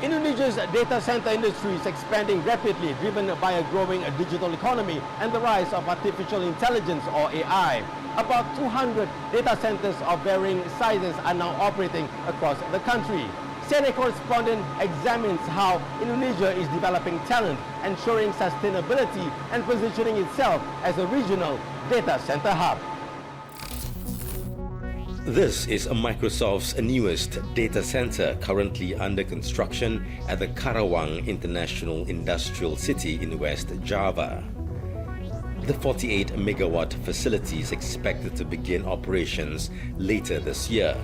Indonesia's data center industry is expanding rapidly, driven by a growing digital economy and the rise of artificial intelligence or AI. About 200 data centers of varying sizes are now operating across the country. CNA Correspondent examines how Indonesia is developing talent, ensuring sustainability and positioning itself as a regional data center hub. This is Microsoft's newest data center currently under construction at the Karawang International Industrial City in West Java. The 48-megawatt facility is expected to begin operations later this year.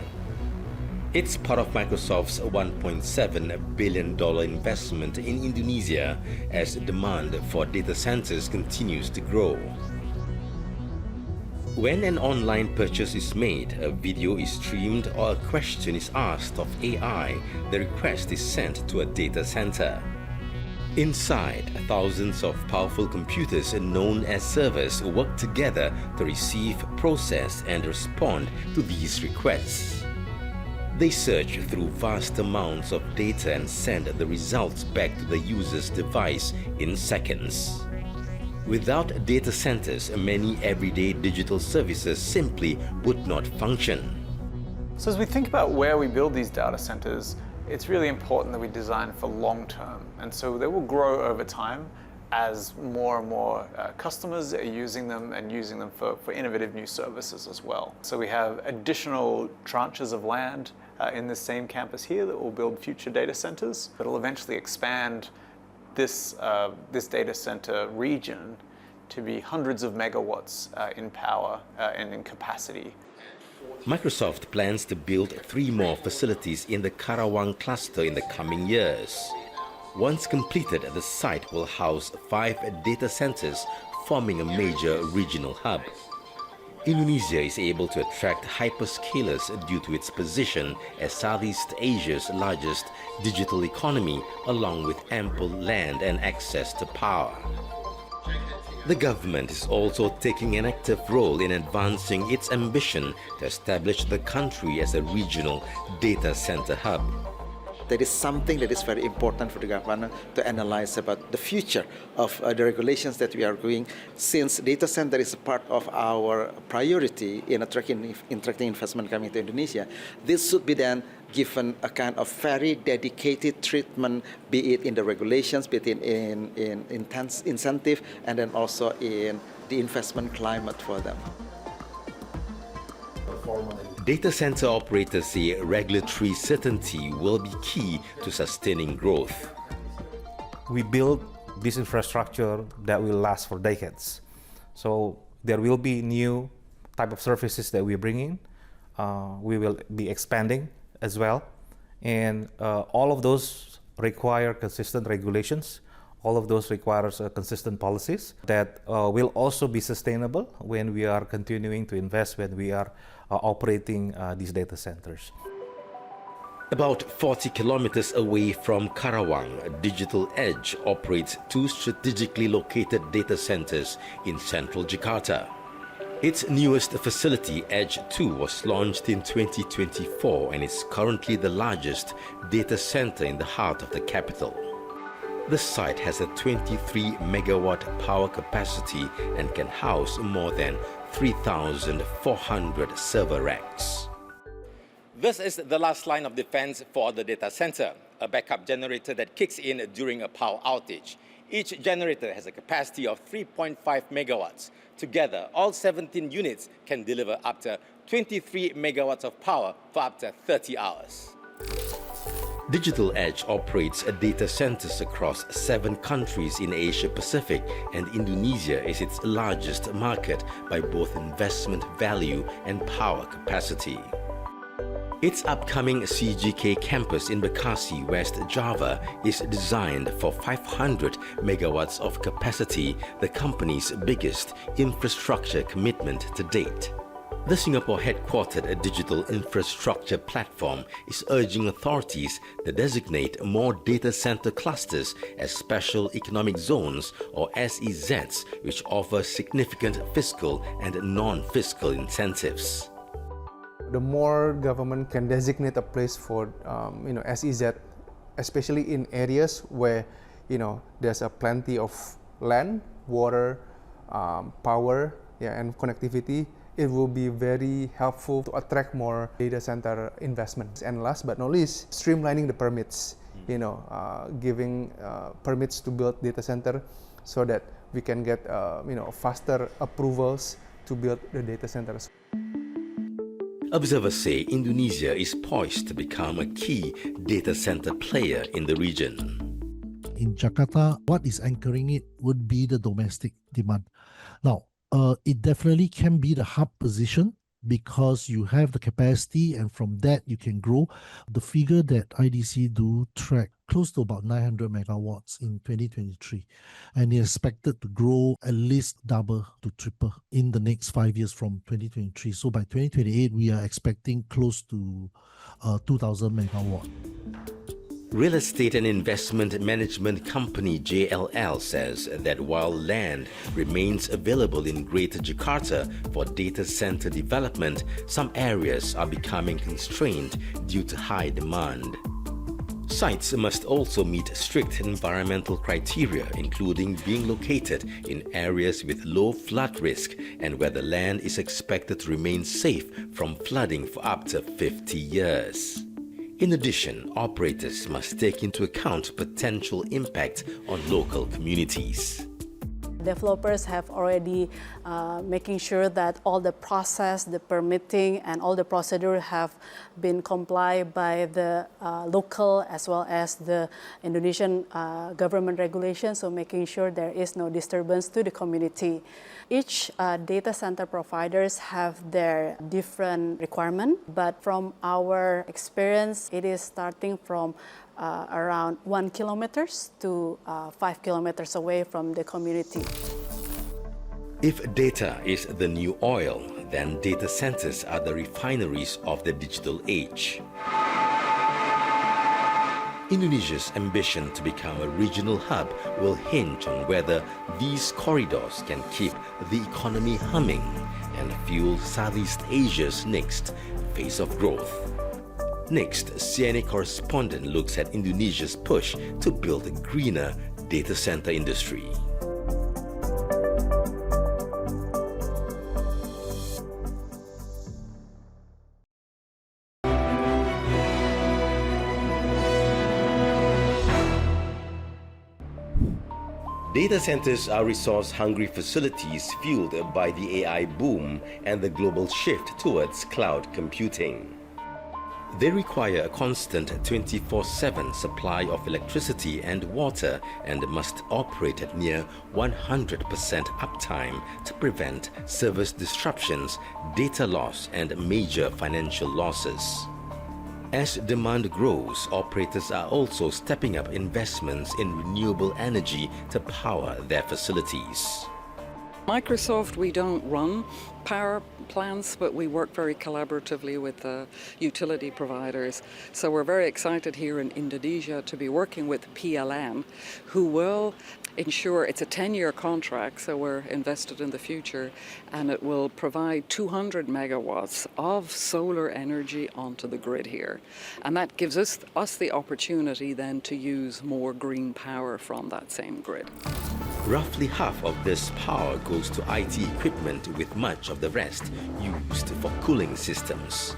It's part of Microsoft's $1.7 billion investment in Indonesia as demand for data centers continues to grow. When an online purchase is made, a video is streamed or a question is asked of AI, the request is sent to a data center. Inside, thousands of powerful computers known as servers work together to receive, process, and respond to these requests. They search through vast amounts of data and send the results back to the user's device in seconds. Without data centers, many everyday digital services simply would not function. So as we think about where we build these data centers, it's really important that we design for long term. And so they will grow over time as more and more customers are using them and using them for innovative new services as well. So we have additional tranches of land in this same campus here that will build future data centers that will eventually expand this data center region to be hundreds of megawatts in power and in capacity. Microsoft plans to build 3 more facilities in the Karawang cluster in the coming years. Once completed, the site will house 5 data centers, forming a major regional hub. Indonesia is able to attract hyperscalers due to its position as Southeast Asia's largest digital economy, along with ample land and access to power. The government is also taking an active role in advancing its ambition to establish the country as a regional data center hub. That is something that is very important for the government to analyze about the future of the regulations that we are doing. Since data center is a part of our priority in attracting investment coming to Indonesia, this should be then given a kind of very dedicated treatment, be it in the regulations, be it in intense incentive, and then also in the investment climate for them. Data center operators say regulatory certainty will be key to sustaining growth. We build this infrastructure that will last for decades. So there will be new type of services that we bring in. We will be expanding as well. And all of those require consistent regulations. All of those requires consistent policies that will also be sustainable when we are continuing to invest, when we are operating these data centers. About 40 kilometers away from Karawang, Digital Edge operates 2 strategically located data centers in central Jakarta. Its newest facility, Edge 2, was launched in 2024 and is currently the largest data center in the heart of the capital. The site has a 23-megawatt power capacity and can house more than 3,400 server racks. This is the last line of defense for the data center, a backup generator that kicks in during a power outage. Each generator has a capacity of 3.5 megawatts. Together, all 17 units can deliver up to 23 megawatts of power for up to 30 hours. Digital Edge operates data centers across 7 countries in Asia Pacific, and Indonesia is its largest market by both investment value and power capacity. Its upcoming CGK campus in Bekasi, West Java, is designed for 500 megawatts of capacity, the company's biggest infrastructure commitment to date. The Singapore-headquartered digital infrastructure platform is urging authorities to designate more data center clusters as special economic zones or SEZs, which offer significant fiscal and non-fiscal incentives. The more government can designate a place for SEZ especially in areas where there's a plenty of land, water, power, and connectivity. It will be very helpful to attract more data center investments. And last but not least, streamlining the permits, giving permits to build data center so that we can get faster approvals to build the data centers. Observers say Indonesia is poised to become a key data center player in the region. In Jakarta, what is anchoring it would be the domestic demand. Now, it definitely can be the hub position because you have the capacity, and from that you can grow. The figure that IDC do track close to about 900 megawatts in 2023, and it's expected to grow at least double to triple in the next 5 years from 2023. So by 2028, we are expecting close to 2,000 megawatt. Real estate and investment management company JLL says that while land remains available in Greater Jakarta for data center development, some areas are becoming constrained due to high demand. Sites must also meet strict environmental criteria, including being located in areas with low flood risk and where the land is expected to remain safe from flooding for up to 50 years. In addition, operators must take into account potential impact on local communities. Developers have already making sure that all the process, the permitting, and all the procedure have been complied by the local as well as the Indonesian government regulations, so making sure there is no disturbance to the community. Each data center providers have their different requirement, but from our experience, it is starting from around 1 kilometers to 5 kilometers away from the community. If data is the new oil, then data centers are the refineries of the digital age. Indonesia's ambition to become a regional hub will hinge on whether these corridors can keep the economy humming and fuel Southeast Asia's next phase of growth. Next, CNA Correspondent looks at Indonesia's push to build a greener data center industry. Data centers are resource-hungry facilities fueled by the AI boom and the global shift towards cloud computing. They require a constant 24/7 supply of electricity and water and must operate at near 100% uptime to prevent service disruptions, data loss, and major financial losses. As demand grows, operators are also stepping up investments in renewable energy to power their facilities. Microsoft, we don't run power plants, but we work very collaboratively with utility providers. So we're very excited here in Indonesia to be working with PLN, who will ensure it's a 10-year contract, so we're invested in the future, and it will provide 200 megawatts of solar energy onto the grid here. And that gives us the opportunity then to use more green power from that same grid. Roughly half of this power goes to IT equipment, with much of the rest used for cooling systems.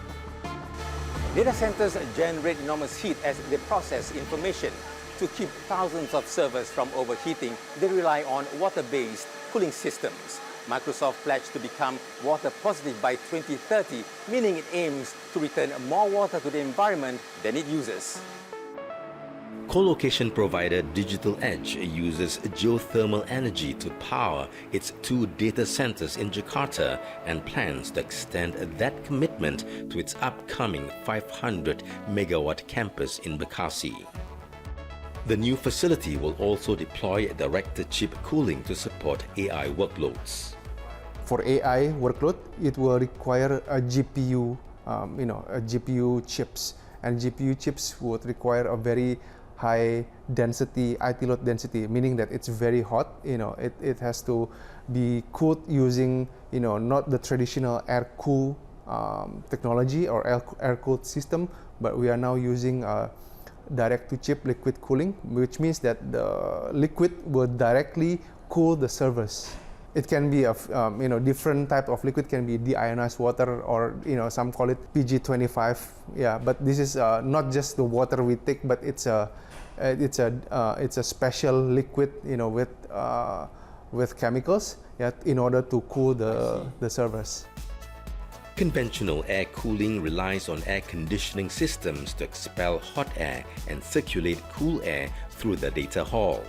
Data centers generate enormous heat as they process information. To keep thousands of servers from overheating, they rely on water-based cooling systems. Microsoft pledged to become water positive by 2030, meaning it aims to return more water to the environment than it uses. Co-location provider Digital Edge uses geothermal energy to power its 2 data centers in Jakarta and plans to extend that commitment to its upcoming 500 megawatt campus in Bekasi. The new facility will also deploy direct-to-chip cooling to support AI workloads. For AI workload, it will require a GPU, GPU chips, and GPU chips would require a very high density, IT load density, meaning that it's very hot. It has to be cooled using, not the traditional air cool technology or air cooled system, but we are now using direct-to-chip liquid cooling, which means that the liquid will directly cool the servers. It can be of different type of liquid, can be deionized water, or some call it PG25. Yeah, but this is not just the water we take, but it's a special liquid with chemicals, yeah, in order to cool the servers. Conventional air cooling relies on air conditioning systems to expel hot air and circulate cool air through the data hall.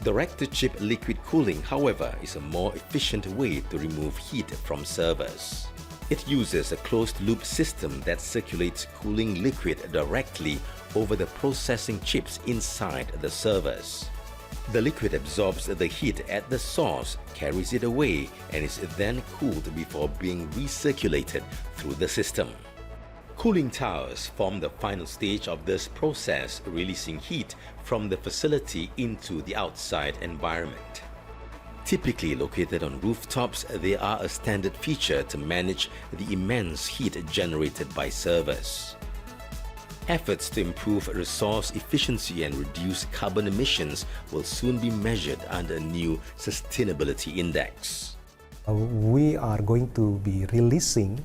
Direct-to-chip liquid cooling, however, is a more efficient way to remove heat from servers. It uses a closed-loop system that circulates cooling liquid directly over the processing chips inside the servers. The liquid absorbs the heat at the source, carries it away, and is then cooled before being recirculated through the system. Cooling towers form the final stage of this process, releasing heat from the facility into the outside environment. Typically located on rooftops, they are a standard feature to manage the immense heat generated by servers. Efforts to improve resource efficiency and reduce carbon emissions will soon be measured under a new sustainability index. We are going to be releasing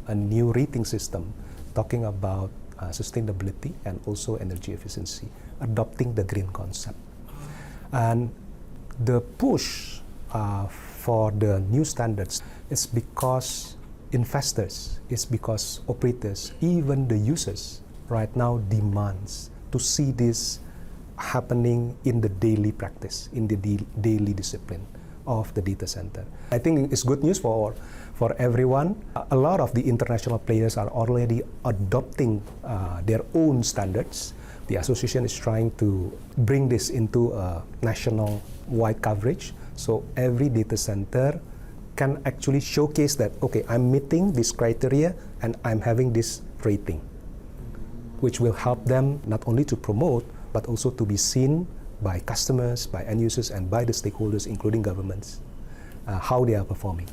a new rating system talking about sustainability and also energy efficiency, adopting the green concept. And the push for the new standards is because investors, it's because operators, even the users right now demands to see this happening in the daily practice, in the daily discipline of the data center. I think it's good news for everyone. A lot of the international players are already adopting their own standards. The association is trying to bring this into a national-wide coverage, so every data center can actually showcase that, okay, I'm meeting this criteria and I'm having this rating, which will help them not only to promote, but also to be seen by customers, by end users, and by the stakeholders, including governments, how they are performing.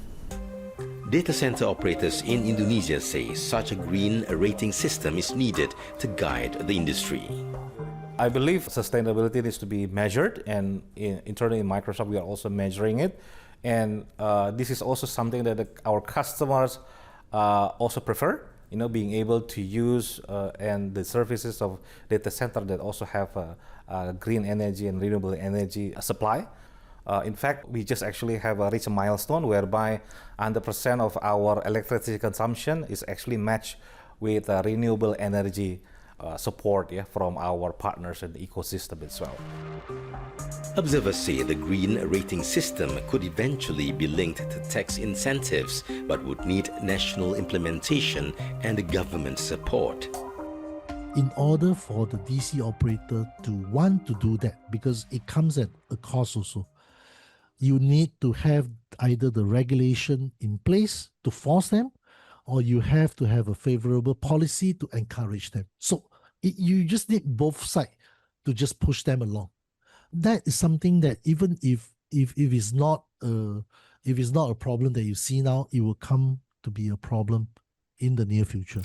Data center operators in Indonesia say such a green rating system is needed to guide the industry. I believe sustainability needs to be measured, and internally in Microsoft we are also measuring it. And this is also something that our customers also prefer, being able to use and the services of data center that also have green energy and renewable energy supply. In fact, we just actually have reached a milestone whereby 100% of our electricity consumption is actually matched with renewable energy support from our partners in the ecosystem as well. Observers say the green rating system could eventually be linked to tax incentives, but would need national implementation and government support. In order for the DC operator to want to do that, because it comes at a cost also, you need to have either the regulation in place to force them, or you have to have a favorable policy to encourage them. So you just need both sides to just push them along. That is something that even if it's not a problem that you see now, it will come to be a problem in the near future.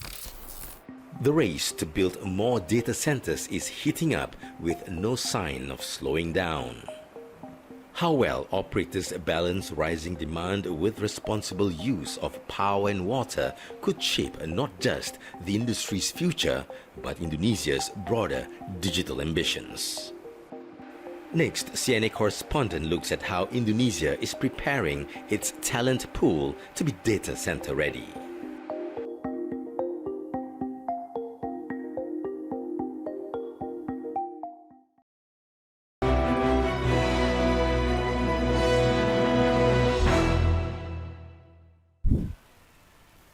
The race to build more data centers is heating up with no sign of slowing down. How well operators balance rising demand with responsible use of power and water could shape not just the industry's future, but Indonesia's broader digital ambitions. Next, CNA Correspondent looks at how Indonesia is preparing its talent pool to be data center ready.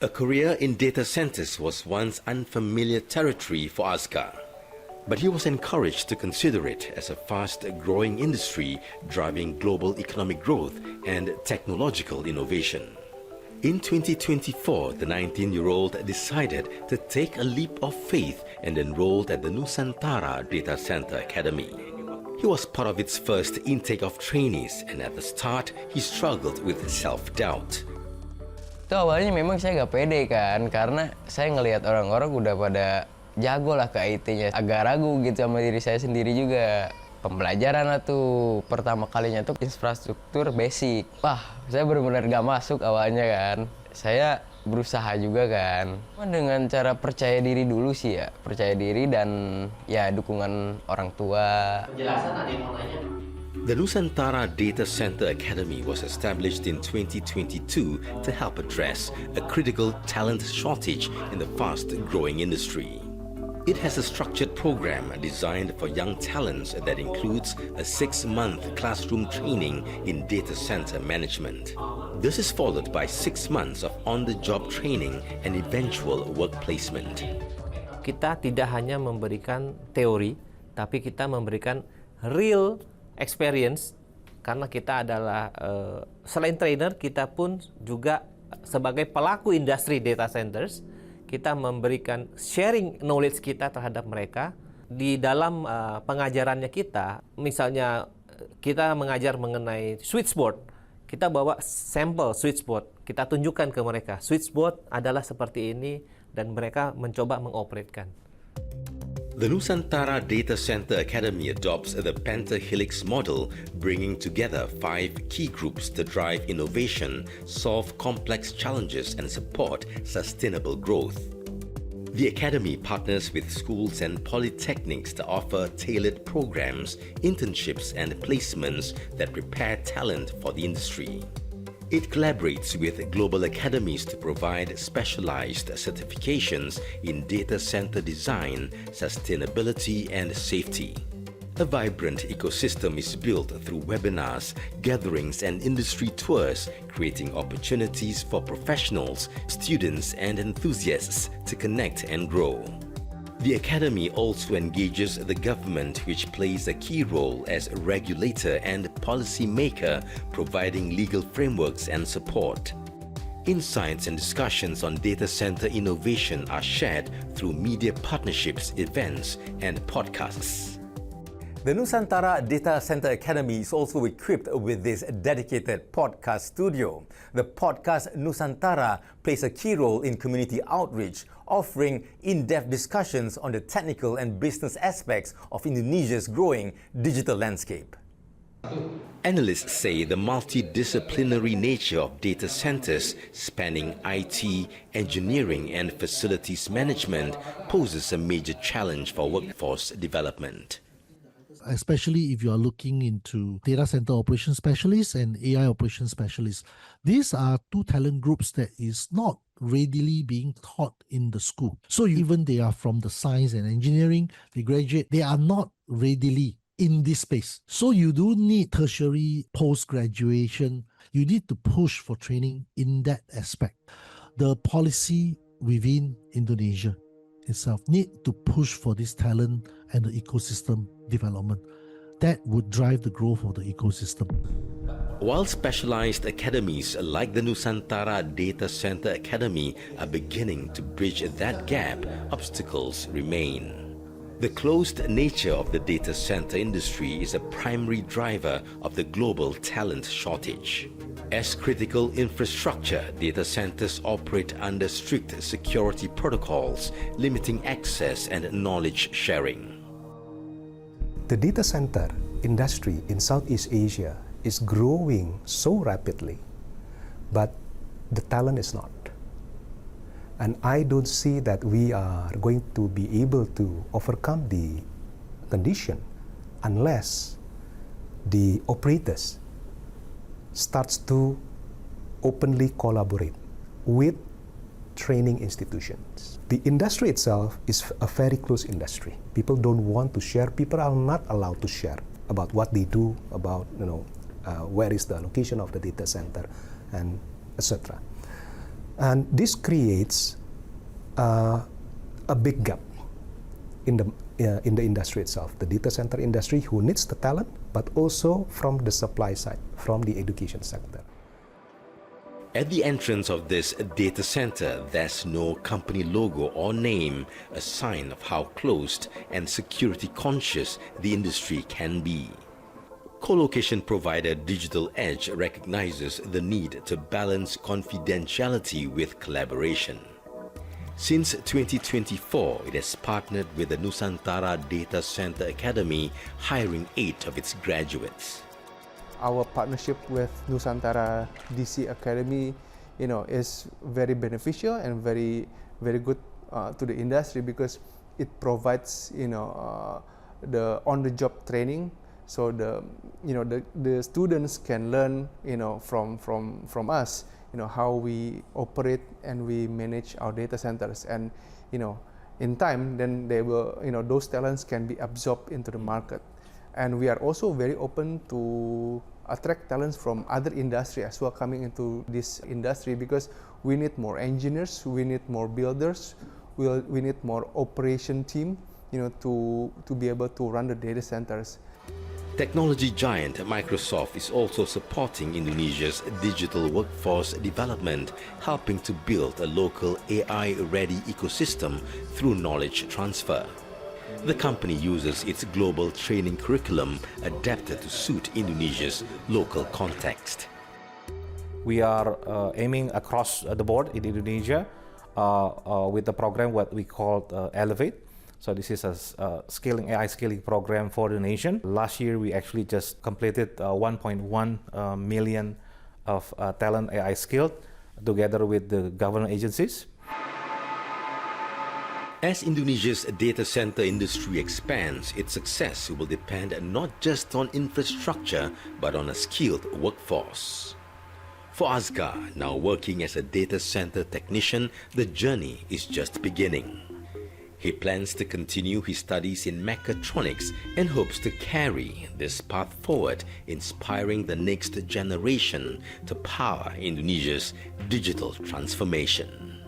A career in data centers was once unfamiliar territory for Azkar, but he was encouraged to consider it as a fast-growing industry driving global economic growth and technological innovation. In 2024, the 19-year-old decided to take a leap of faith and enrolled at the Nusantara Data Center Academy. He was part of its first intake of trainees, and at the start, he struggled with self-doubt. Itu awalnya memang saya nggak pede kan, karena saya ngelihat orang-orang udah pada jago lah ke IT-nya. Agak ragu gitu sama diri saya sendiri juga. Pembelajaran lah tuh, pertama kalinya tuh infrastruktur basic. Wah, saya benar-benar gak masuk awalnya kan. Saya berusaha juga kan. Dengan cara percaya diri dulu sih ya. Percaya diri dan ya dukungan orang tua. Penjelasan ada yang mau nanya? The Nusantara Data Center Academy was established in 2022 to help address a critical talent shortage in the fast-growing industry. It has a structured program designed for young talents that includes a 6-month classroom training in data center management. This is followed by 6 months of on-the-job training and eventual work placement. Kita tidak hanya memberikan teori, tapi kita memberikan real experience, karena kita adalah selain trainer, kita pun juga sebagai pelaku industri data centers, kita memberikan sharing knowledge kita terhadap mereka. Di dalam pengajarannya kita, misalnya kita mengajar mengenai switchboard, kita bawa sampel switchboard, kita tunjukkan ke mereka, switchboard adalah seperti ini, dan mereka mencoba mengoperatkan. The Nusantara Data Center Academy adopts the pentahelix model, bringing together 5 key groups to drive innovation, solve complex challenges, and support sustainable growth. The Academy partners with schools and polytechnics to offer tailored programs, internships, and placements that prepare talent for the industry. It collaborates with global academies to provide specialized certifications in data center design, sustainability, and safety. A vibrant ecosystem is built through webinars, gatherings, and industry tours, creating opportunities for professionals, students, and enthusiasts to connect and grow. The Academy also engages the government, which plays a key role as a regulator and policy maker, providing legal frameworks and support. Insights and discussions on data center innovation are shared through media partnerships, events, and podcasts. The Nusantara Data Center Academy is also equipped with this dedicated podcast studio. The podcast Nusantara plays a key role in community outreach, offering in-depth discussions on the technical and business aspects of Indonesia's growing digital landscape. Analysts say the multidisciplinary nature of data centers, spanning IT, engineering, and facilities management, poses a major challenge for workforce development. Especially if you are looking into data center operations specialists and AI operations specialists. These are two talent groups that is not readily being taught in the school. So even they are from the science and engineering, they graduate, they are not readily in this space. So you do need tertiary post-graduation. You need to push for training in that aspect. The policy within Indonesia itself need to push for this talent and the ecosystem development. That would drive the growth of the ecosystem. While specialized academies like the Nusantara Data Center Academy are beginning to bridge that gap, obstacles remain. The closed nature of the data center industry is a primary driver of the global talent shortage. As critical infrastructure, data centers operate under strict security protocols, limiting access and knowledge sharing. The data center industry in Southeast Asia is growing so rapidly, but the talent is not. And I don't see that we are going to be able to overcome the condition unless the operators starts to openly collaborate with training institutions. The industry itself is a very close industry. People don't want to share. People are not allowed to share about what they do, about where is the location of the data center, and etc. And this creates a big gap in the industry itself, the data center industry, who needs the talent, but also from the supply side, from the education sector. At the entrance of this data center, there's no company logo or name, a sign of how closed and security conscious the industry can be. Co-location provider Digital Edge recognizes the need to balance confidentiality with collaboration. Since 2024, it has partnered with the Nusantara Data Center Academy, hiring 8 of its graduates. Our partnership with Nusantara DC Academy, is very beneficial and very good to the industry, because it provides, the on-the-job training, so the students can learn, from us, how we operate and we manage our data centers, and in time, then they will, those talents can be absorbed into the market. And we are also very open to attract talents from other industry as well coming into this industry, because we need more engineers, we need more builders, we need more operation team, to be able to run the data centers. Technology giant Microsoft is also supporting Indonesia's digital workforce development, helping to build a local AI-ready ecosystem through knowledge transfer. The company uses its global training curriculum adapted to suit Indonesia's local context. We are aiming across the board in Indonesia with the program what we call Elevate. So this is a AI scaling program for the nation. Last year, we actually just completed 1.1 million of talent AI skilled together with the government agencies. As Indonesia's data center industry expands, its success will depend not just on infrastructure, but on a skilled workforce. For Asgar, now working as a data center technician, the journey is just beginning. He plans to continue his studies in mechatronics and hopes to carry this path forward, inspiring the next generation to power Indonesia's digital transformation.